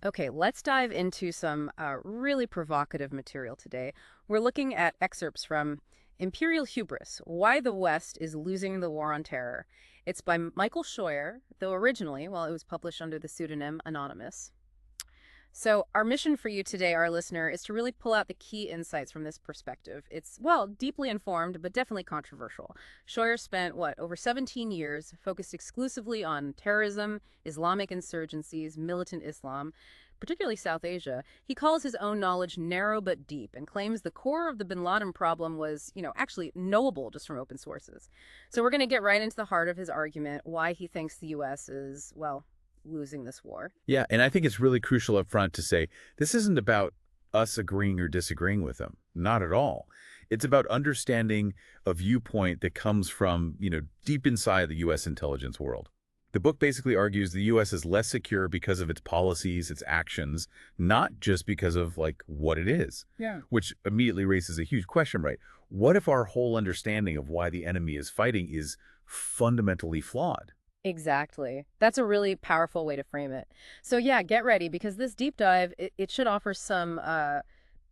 Okay, let's dive into some really provocative material today. We're looking at excerpts from Imperial Hubris, Why the West is Losing the War on Terror. It's by Michael Scheuer, though originally, well, it was published under the pseudonym Anonymous. So our mission for you today, our listener, is to really pull out the key insights from this perspective. It's, well, deeply informed, but definitely controversial. Scheuer spent, over 17 years focused exclusively on terrorism, Islamic insurgencies, militant Islam, particularly South Asia. He calls his own knowledge narrow but deep and claims the core of the bin Laden problem was, actually knowable just from open sources. So we're going to get right into the heart of his argument, why he thinks the U.S. is, well, losing this war. Yeah, and I think it's really crucial up front to say this isn't about us agreeing or disagreeing with them. Not at all. It's about understanding a viewpoint that comes from, deep inside the U.S. intelligence world. The book basically argues the U.S. is less secure because of its policies, its actions, not just because of, what it is. Yeah. Which immediately raises a huge question, right? What if our whole understanding of why the enemy is fighting is fundamentally flawed? Exactly. That's a really powerful way to frame it. So yeah, get ready because this deep dive, it should offer some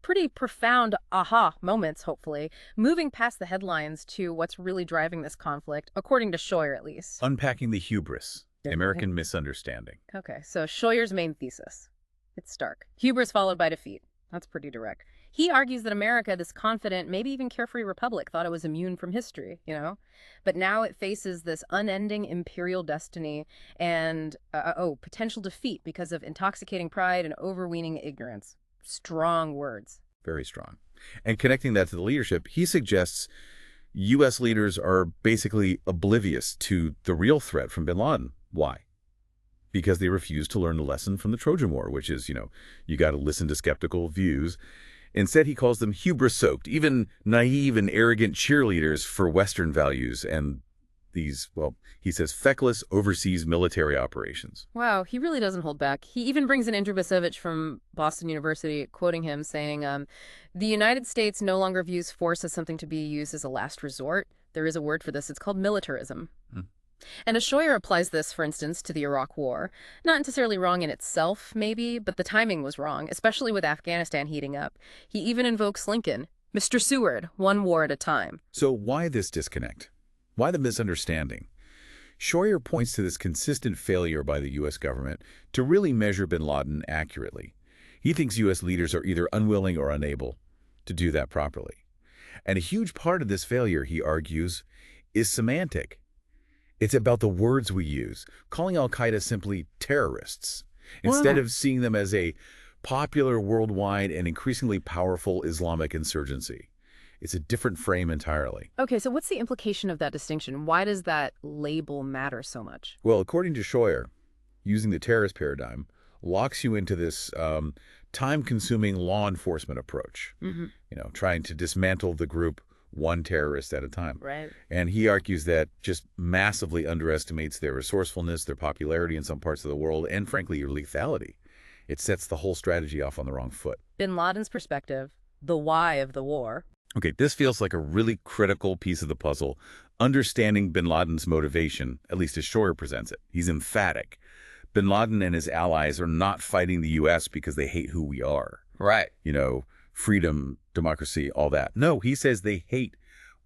pretty profound aha moments, hopefully, moving past the headlines to what's really driving this conflict, according to Scheuer at least. Unpacking the hubris, American misunderstanding. Okay, so Scheuer's main thesis. It's stark. Hubris followed by defeat. That's pretty direct. He argues that America, this confident, maybe even carefree republic, thought it was immune from history, But now it faces this unending imperial destiny and, potential defeat because of intoxicating pride and overweening ignorance. Strong words. Very strong. And connecting that to the leadership, he suggests U.S. leaders are basically oblivious to the real threat from bin Laden. Why? Because they refuse to learn the lesson from the Trojan War, which is, you got to listen to skeptical views. Instead, he calls them hubris-soaked, even naive and arrogant cheerleaders for Western values and these, he says, feckless overseas military operations. Wow, he really doesn't hold back. He even brings in Andrew Bacevich from Boston University, quoting him, saying, the United States no longer views force as something to be used as a last resort. There is a word for this. It's called militarism. And Scheuer applies this, for instance, to the Iraq War. Not necessarily wrong in itself, maybe, but the timing was wrong, especially with Afghanistan heating up. He even invokes Lincoln, Mr. Seward, one war at a time. So why this disconnect? Why the misunderstanding? Scheuer points to this consistent failure by the U.S. government to really measure bin Laden accurately. He thinks U.S. leaders are either unwilling or unable to do that properly. And a huge part of this failure, he argues, is semantic. It's about the words we use, calling al-Qaeda simply terrorists, instead of seeing them as a popular worldwide and increasingly powerful Islamic insurgency. It's a different frame entirely. Okay, so what's the implication of that distinction? Why does that label matter so much? Well, according to Scheuer, using the terrorist paradigm locks you into this time-consuming law enforcement approach, trying to dismantle the group one terrorist at a time. Right. And he argues that just massively underestimates their resourcefulness, their popularity in some parts of the world, and frankly, your lethality. It sets the whole strategy off on the wrong foot. Bin Laden's perspective, the why of the war. Okay, this feels like a really critical piece of the puzzle. Understanding bin Laden's motivation, at least as Scheuer presents it. He's emphatic. Bin Laden and his allies are not fighting the U.S. because they hate who we are. Right. Freedom, democracy, all that. No, he says they hate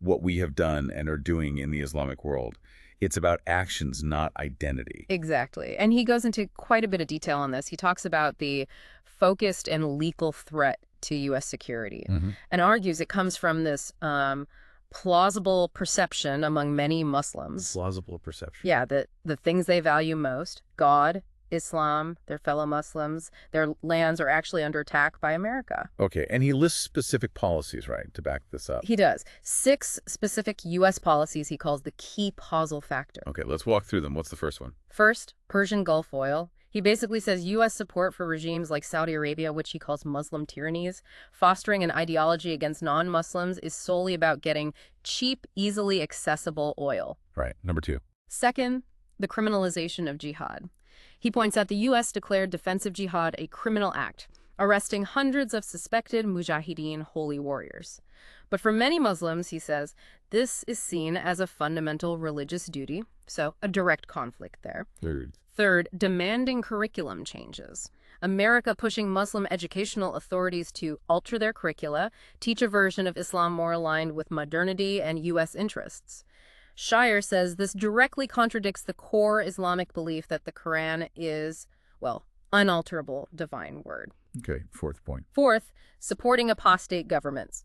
what we have done and are doing in the Islamic world. It's about actions, not identity. Exactly. And he goes into quite a bit of detail on this. He talks about the focused and lethal threat to U.S. security and argues it comes from this plausible perception among many Muslims. Plausible perception. Yeah, that the things they value most, God, Islam, their fellow Muslims, their lands are actually under attack by America. Okay, and he lists specific policies, right, to back this up? He does. 6 specific U.S. policies he calls the key causal factor. Okay, let's walk through them. What's the first one? First, Persian Gulf oil. He basically says U.S. support for regimes like Saudi Arabia, which he calls Muslim tyrannies, fostering an ideology against non-Muslims is solely about getting cheap, easily accessible oil. Right. Number 2. Second, the criminalization of jihad. He points out the U.S. declared defensive jihad a criminal act, arresting hundreds of suspected mujahideen holy warriors. But for many Muslims, he says, this is seen as a fundamental religious duty, so a direct conflict there. Third. Third, demanding curriculum changes. America pushing Muslim educational authorities to alter their curricula, teach a version of Islam more aligned with modernity and U.S. interests. Scheuer says this directly contradicts the core Islamic belief that the Quran is, well, unalterable divine word. Okay, fourth point. Fourth, supporting apostate governments.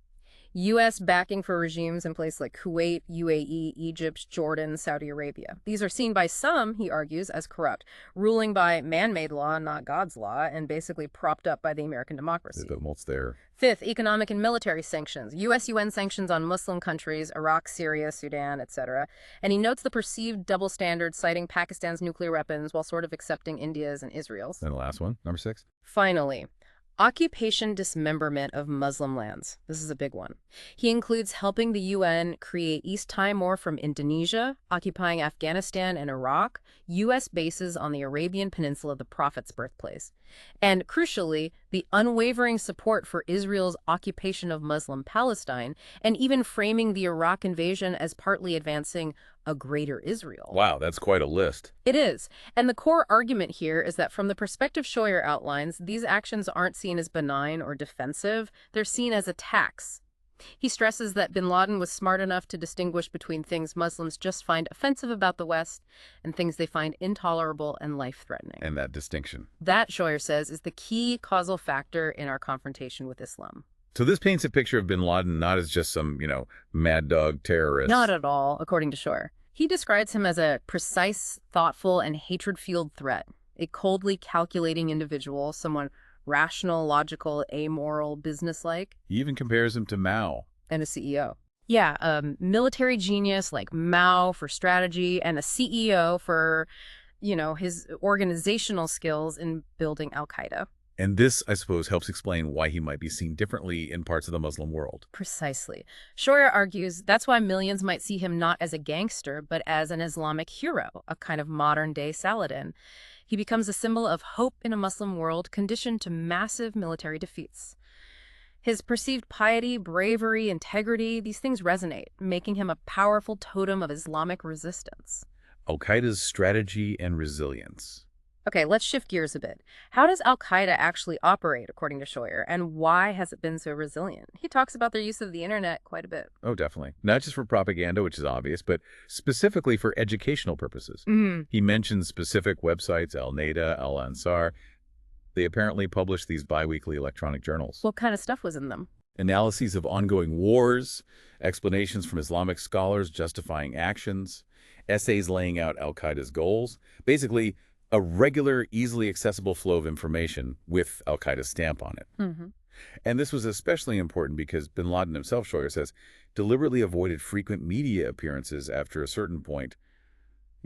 U.S. backing for regimes in places like Kuwait, UAE, Egypt, Jordan, Saudi Arabia. These are seen by some, he argues, as corrupt, ruling by man-made law, not God's law, and basically propped up by the American democracy. What's there? Fifth, economic and military sanctions. U.S. UN sanctions on Muslim countries, Iraq, Syria, Sudan, etc. And he notes the perceived double standards, citing Pakistan's nuclear weapons while sort of accepting India's and Israel's. And the last one, number 6. Finally, occupation dismemberment of Muslim lands. This is a big one. He includes helping the UN create East Timor from Indonesia, occupying Afghanistan and Iraq, U.S. bases on the Arabian Peninsula, the Prophet's birthplace, and crucially, the unwavering support for Israel's occupation of Muslim Palestine, and even framing the Iraq invasion as partly advancing a greater Israel. Wow, that's quite a list. It is. And the core argument here is that from the perspective Scheuer outlines, these actions aren't seen as benign or defensive. They're seen as attacks. He stresses that bin Laden was smart enough to distinguish between things Muslims just find offensive about the West and things they find intolerable and life-threatening. And that distinction. That, Scheuer says, is the key causal factor in our confrontation with Islam. So this paints a picture of bin Laden not as just some, mad dog terrorist. Not at all, according to Scheuer. He describes him as a precise, thoughtful, and hatred-fueled threat, a coldly calculating individual, someone rational, logical, amoral, businesslike. He even compares him to Mao. And a CEO. Yeah, a military genius like Mao for strategy and a CEO for, his organizational skills in building al-Qaeda. And this, I suppose, helps explain why he might be seen differently in parts of the Muslim world. Precisely. Scheuer argues that's why millions might see him not as a gangster, but as an Islamic hero, a kind of modern-day Saladin. He becomes a symbol of hope in a Muslim world conditioned to massive military defeats. His perceived piety, bravery, integrity, these things resonate, making him a powerful totem of Islamic resistance. Al-Qaeda's strategy and resilience. Okay, let's shift gears a bit. How does al-Qaeda actually operate, according to Scheuer, and why has it been so resilient? He talks about their use of the internet quite a bit. Oh, definitely. Not just for propaganda, which is obvious, but specifically for educational purposes. He mentions specific websites, Al-Neda, Al-Ansar. They apparently publish these biweekly electronic journals. What kind of stuff was in them? Analyses of ongoing wars, explanations from Islamic scholars justifying actions, essays laying out al-Qaeda's goals. Basically, a regular, easily accessible flow of information with al-Qaeda's stamp on it. And this was especially important because bin Laden himself, Scheuer says, deliberately avoided frequent media appearances after a certain point,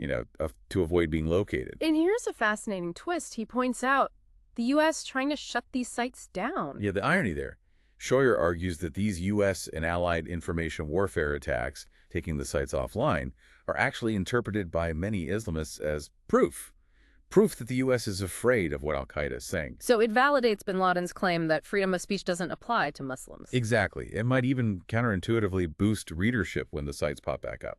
to avoid being located. And here's a fascinating twist. He points out the U.S. trying to shut these sites down. Yeah, the irony there. Scheuer argues that these U.S. and allied information warfare attacks, taking the sites offline, are actually interpreted by many Islamists as proof that the U.S. is afraid of what al-Qaeda is saying. So it validates bin Laden's claim that freedom of speech doesn't apply to Muslims. Exactly. It might even counterintuitively boost readership when the sites pop back up.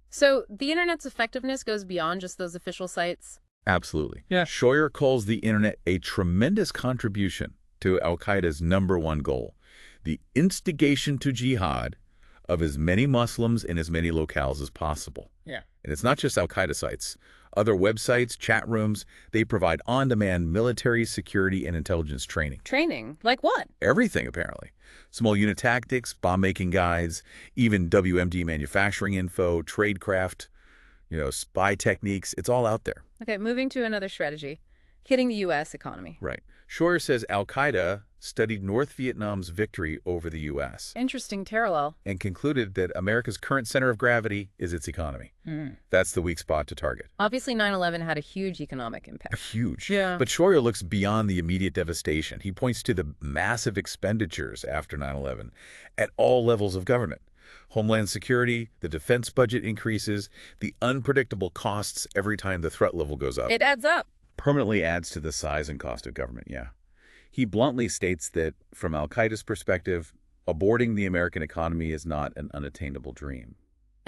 So the internet's effectiveness goes beyond just those official sites? Absolutely. Yeah. Scheuer calls the internet a tremendous contribution to al-Qaeda's #1 goal, the instigation to jihad of as many Muslims in as many locales as possible. Yeah. And it's not just al-Qaeda sites. Other websites, chat rooms, they provide on-demand military, security, and intelligence training. Training? Like what? Everything, apparently. Small unit tactics, bomb-making guides, even WMD manufacturing info, tradecraft, spy techniques. It's all out there. Okay, moving to another strategy, hitting the U.S. economy. Right. Scheuer says al-Qaeda studied North Vietnam's victory over the U.S. Interesting parallel. and concluded that America's current center of gravity is its economy. That's the weak spot to target. Obviously, 9/11 had a huge economic impact. Huge. Yeah. But Scheuer looks beyond the immediate devastation. He points to the massive expenditures after 9/11 at all levels of government. Homeland security, the defense budget increases, the unpredictable costs every time the threat level goes up. It adds up. Permanently adds to the size and cost of government, yeah. He bluntly states that, from al-Qaeda's perspective, aborting the American economy is not an unattainable dream.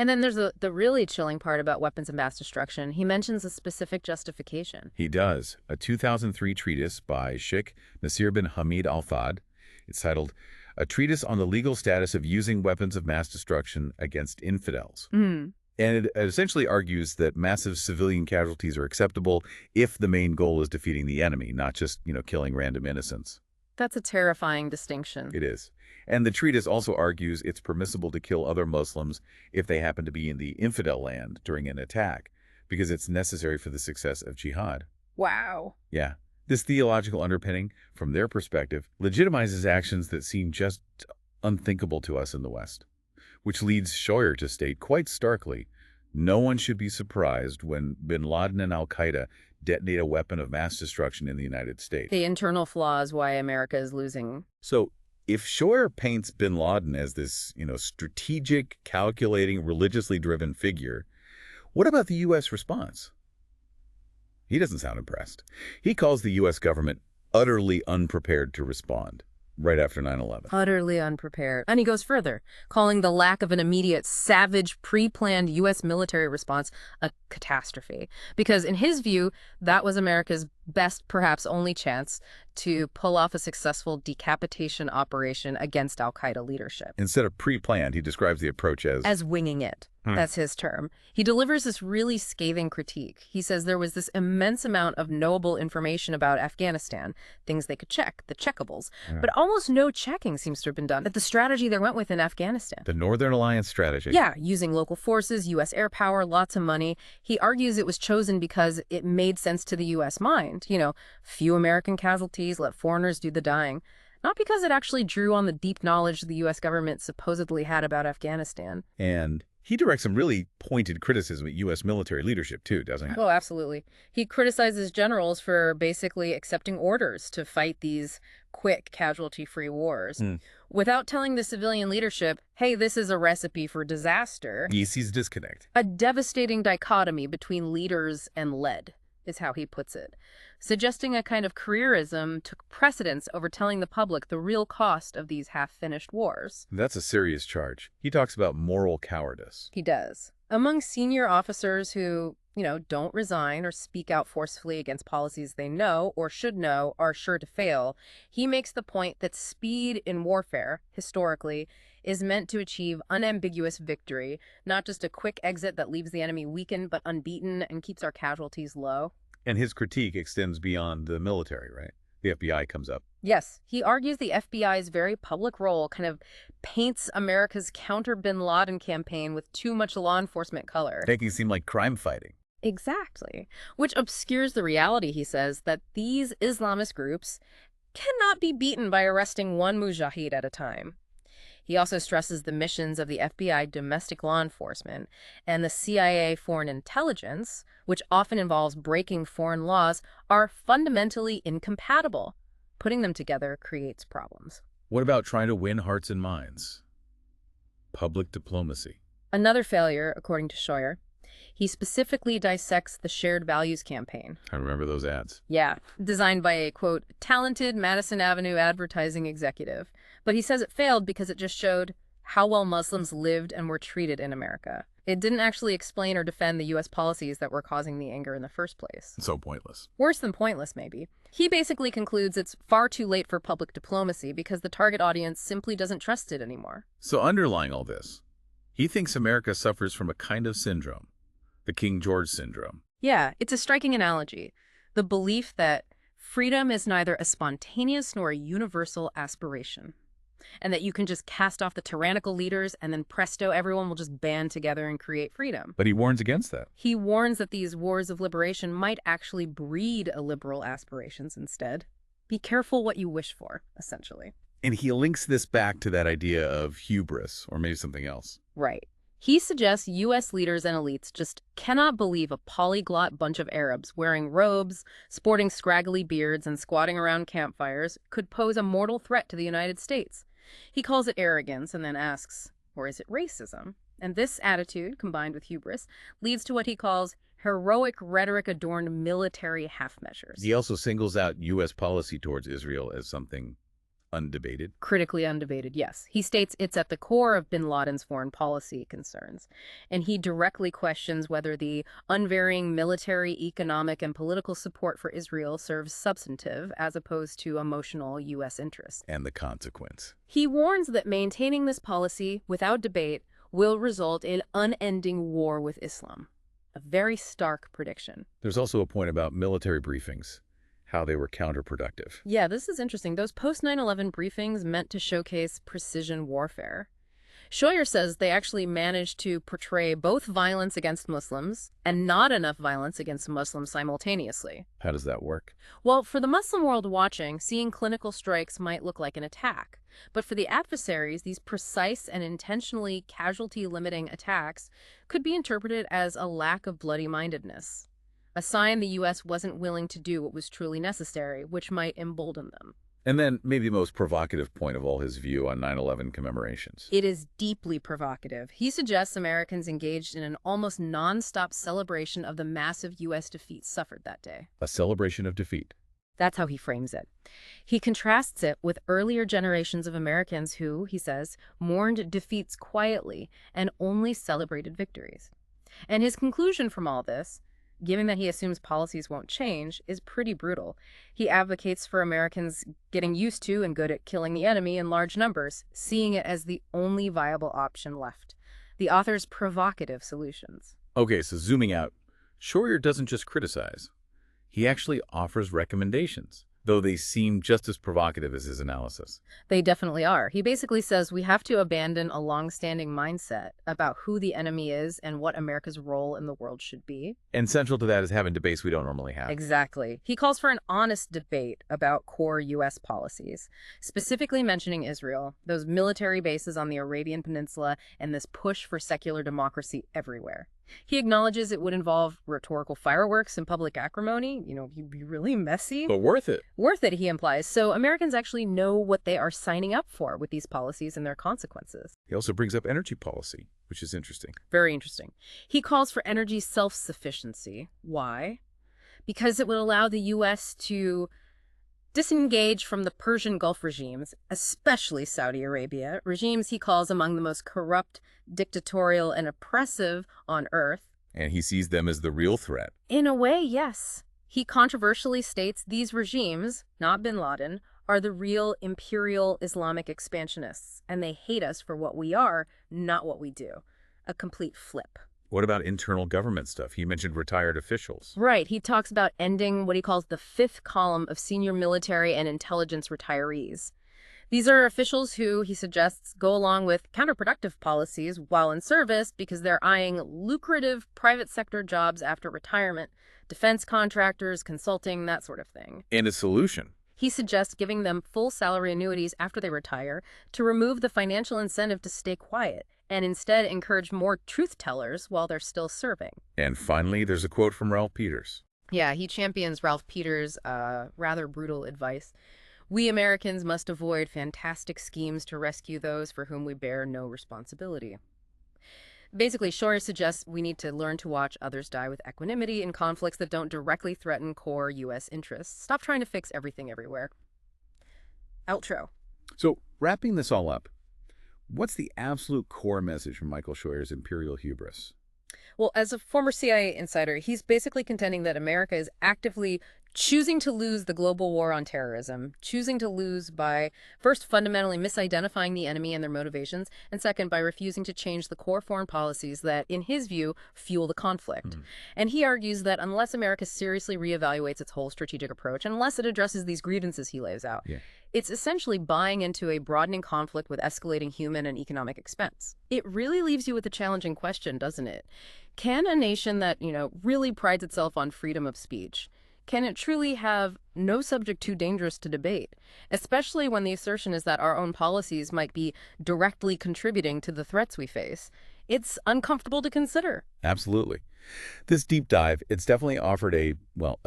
And then there's the really chilling part about weapons of mass destruction. He mentions a specific justification. He does. A 2003 treatise by Sheikh Nasir bin Hamid al-Thad. It's titled, A Treatise on the Legal Status of Using Weapons of Mass Destruction Against Infidels. Mm. And it essentially argues that massive civilian casualties are acceptable if the main goal is defeating the enemy, not just, killing random innocents. That's a terrifying distinction. It is. And the treatise also argues it's permissible to kill other Muslims if they happen to be in the infidel land during an attack, because it's necessary for the success of jihad. Wow. Yeah. This theological underpinning, from their perspective, legitimizes actions that seem just unthinkable to us in the West, which leads Scheuer to state quite starkly, no one should be surprised when bin Laden and al-Qaeda detonate a weapon of mass destruction in the United States. The internal flaws why America is losing. So if Scheuer paints bin Laden as this, strategic, calculating, religiously driven figure, what about the U.S. response? He doesn't sound impressed. He calls the U.S. government utterly unprepared to respond right after 9/11. Utterly unprepared. And he goes further, calling the lack of an immediate, savage, pre-planned U.S. military response a catastrophe. Because in his view, that was America's best, perhaps only chance to pull off a successful decapitation operation against al-Qaeda leadership. Instead of pre-planned, he describes the approach as winging it. That's his term. He delivers this really scathing critique. He says there was this immense amount of knowable information about Afghanistan, things they could check, the checkables, but almost no checking seems to have been done. That the strategy they went with in Afghanistan. the Northern Alliance strategy. Yeah, using local forces, U.S. air power, lots of money. He argues it was chosen because it made sense to the U.S. mind. Few American casualties, let foreigners do the dying. Not because it actually drew on the deep knowledge the U.S. government supposedly had about Afghanistan. And he directs some really pointed criticism at U.S. military leadership, too, doesn't he? Oh, absolutely. He criticizes generals for basically accepting orders to fight these quick, casualty-free wars without telling the civilian leadership, hey, this is a recipe for disaster. He sees a disconnect. A devastating dichotomy between leaders and led is how he puts it, suggesting a kind of careerism took precedence over telling the public the real cost of these half-finished wars. That's a serious charge. He talks about moral cowardice. He does. Among senior officers who, don't resign or speak out forcefully against policies they know or should know are sure to fail, he makes the point that speed in warfare, historically, is meant to achieve unambiguous victory, not just a quick exit that leaves the enemy weakened but unbeaten and keeps our casualties low. And his critique extends beyond the military, right? The FBI comes up. Yes, he argues the FBI's very public role kind of paints America's counter-bin Laden campaign with too much law enforcement color. Making it seem like crime fighting. Exactly. Which obscures the reality, he says, that these Islamist groups cannot be beaten by arresting one mujahid at a time. He also stresses the missions of the FBI domestic law enforcement and the CIA foreign intelligence, which often involves breaking foreign laws, are fundamentally incompatible. Putting them together creates problems. What about trying to win hearts and minds? Public diplomacy. Another failure, according to Scheuer. He specifically dissects the Shared Values campaign. I remember those ads. Yeah, designed by a, quote, talented Madison Avenue advertising executive. But he says it failed because it just showed how well Muslims lived and were treated in America. It didn't actually explain or defend the U.S. policies that were causing the anger in the first place. So pointless. Worse than pointless, maybe. He basically concludes it's far too late for public diplomacy because the target audience simply doesn't trust it anymore. So underlying all this, he thinks America suffers from a kind of syndrome. The King George syndrome. Yeah, it's a striking analogy. The belief that freedom is neither a spontaneous nor a universal aspiration. And that you can just cast off the tyrannical leaders and then presto, everyone will just band together and create freedom. But he warns against that. He warns that these wars of liberation might actually breed illiberal aspirations instead. Be careful what you wish for, essentially. And he links this back to that idea of hubris, or maybe something else. Right. He suggests U.S. leaders and elites just cannot believe a polyglot bunch of Arabs wearing robes, sporting scraggly beards, and squatting around campfires could pose a mortal threat to the United States. He calls it arrogance and then asks, or is it racism? And this attitude, combined with hubris, leads to what he calls heroic rhetoric-adorned military half-measures. He also singles out U.S. policy towards Israel as something Undebated. Critically undebated, yes. He states it's at the core of bin Laden's foreign policy concerns. And he directly questions whether the unvarying military, economic, and political support for Israel serves substantive as opposed to emotional U.S. interests. And the consequence. He warns that maintaining this policy without debate will result in unending war with Islam. A very stark prediction. There's also a point about military briefings, how they were counterproductive. Yeah, this is interesting. Those post-9/11 briefings meant to showcase precision warfare. Scheuer says they actually managed to portray both violence against Muslims and not enough violence against Muslims simultaneously. How does that work? Well, for the Muslim world watching, seeing clinical strikes might look like an attack. But for the adversaries, these precise and intentionally casualty-limiting attacks could be interpreted as a lack of bloody-mindedness. A sign the U.S. wasn't willing to do what was truly necessary, which might embolden them. And then maybe the most provocative point of all his view on 9/11 commemorations. It is deeply provocative. He suggests Americans engaged in an almost non-stop celebration of the massive U.S. defeat suffered that day. A celebration of defeat. That's how he frames it. He contrasts it with earlier generations of Americans who, he says, mourned defeats quietly and only celebrated victories. And his conclusion from all this, given that he assumes policies won't change, is pretty brutal. He advocates for Americans getting used to and good at killing the enemy in large numbers, seeing it as the only viable option left. The author's provocative solutions. Okay, so zooming out, Scheuer doesn't just criticize. He actually offers recommendations, though they seem just as provocative as his analysis. They definitely are. He basically says we have to abandon a long-standing mindset about who the enemy is and what America's role in the world should be. And central to that is having debates we don't normally have. Exactly. He calls for an honest debate about core U.S. policies, specifically mentioning Israel, those military bases on the Arabian Peninsula, and this push for secular democracy everywhere. He acknowledges it would involve rhetorical fireworks and public acrimony. You'd be really messy. But worth it. Worth it, he implies. So Americans actually know what they are signing up for with these policies and their consequences. He also brings up energy policy, which is interesting. Very interesting. He calls for energy self-sufficiency. Why? Because it would allow the U.S. to disengage from the Persian Gulf regimes, especially Saudi Arabia, regimes he calls among the most corrupt, dictatorial, and oppressive on earth. And he sees them as the real threat. In a way, yes. He controversially states these regimes, not bin Laden, are the real imperial Islamic expansionists, and they hate us for what we are, not what we do. A complete flip. What about internal government stuff? He mentioned retired officials. Right. He talks about ending what he calls the fifth column of senior military and intelligence retirees. These are officials who, he suggests, go along with counterproductive policies while in service because they're eyeing lucrative private sector jobs after retirement, defense contractors, consulting, that sort of thing. And a solution. He suggests giving them full salary annuities after they retire to remove the financial incentive to stay quiet and instead encourage more truth tellers while they're still serving. And finally, there's a quote from Ralph Peters. Yeah, he champions Ralph Peters' rather brutal advice. We Americans must avoid fantastic schemes to rescue those for whom we bear no responsibility. Basically, Scheuer suggests we need to learn to watch others die with equanimity in conflicts that don't directly threaten core U.S. interests. Stop trying to fix everything everywhere. Outro. So, wrapping this all up, what's the absolute core message from Michael Scheuer's Imperial Hubris? Well, as a former CIA insider, he's basically contending that America is actively choosing to lose the global war on terrorism, choosing to lose by, first, fundamentally misidentifying the enemy and their motivations, and second, by refusing to change the core foreign policies that, in his view, fuel the conflict. And he argues that unless America seriously reevaluates its whole strategic approach, unless it addresses these grievances he lays out, it's essentially buying into a broadening conflict with escalating human and economic expense. It really leaves you with a challenging question, doesn't it? Can a nation that, really prides itself on freedom of speech, can it truly have no subject too dangerous to debate, especially when the assertion is that our own policies might be directly contributing to the threats we face? It's uncomfortable to consider. Absolutely. This deep dive, it's definitely offered a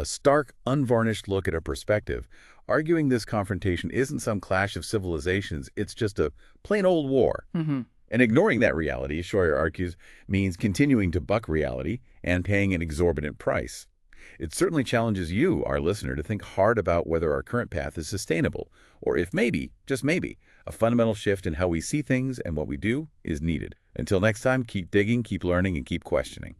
stark, unvarnished look at a perspective, arguing this confrontation isn't some clash of civilizations, it's just a plain old war. And ignoring that reality, Scheuer argues, means continuing to buck reality and paying an exorbitant price. It certainly challenges you, our listener, to think hard about whether our current path is sustainable, or if maybe, just maybe, a fundamental shift in how we see things and what we do is needed. Until next time, keep digging, keep learning, and keep questioning.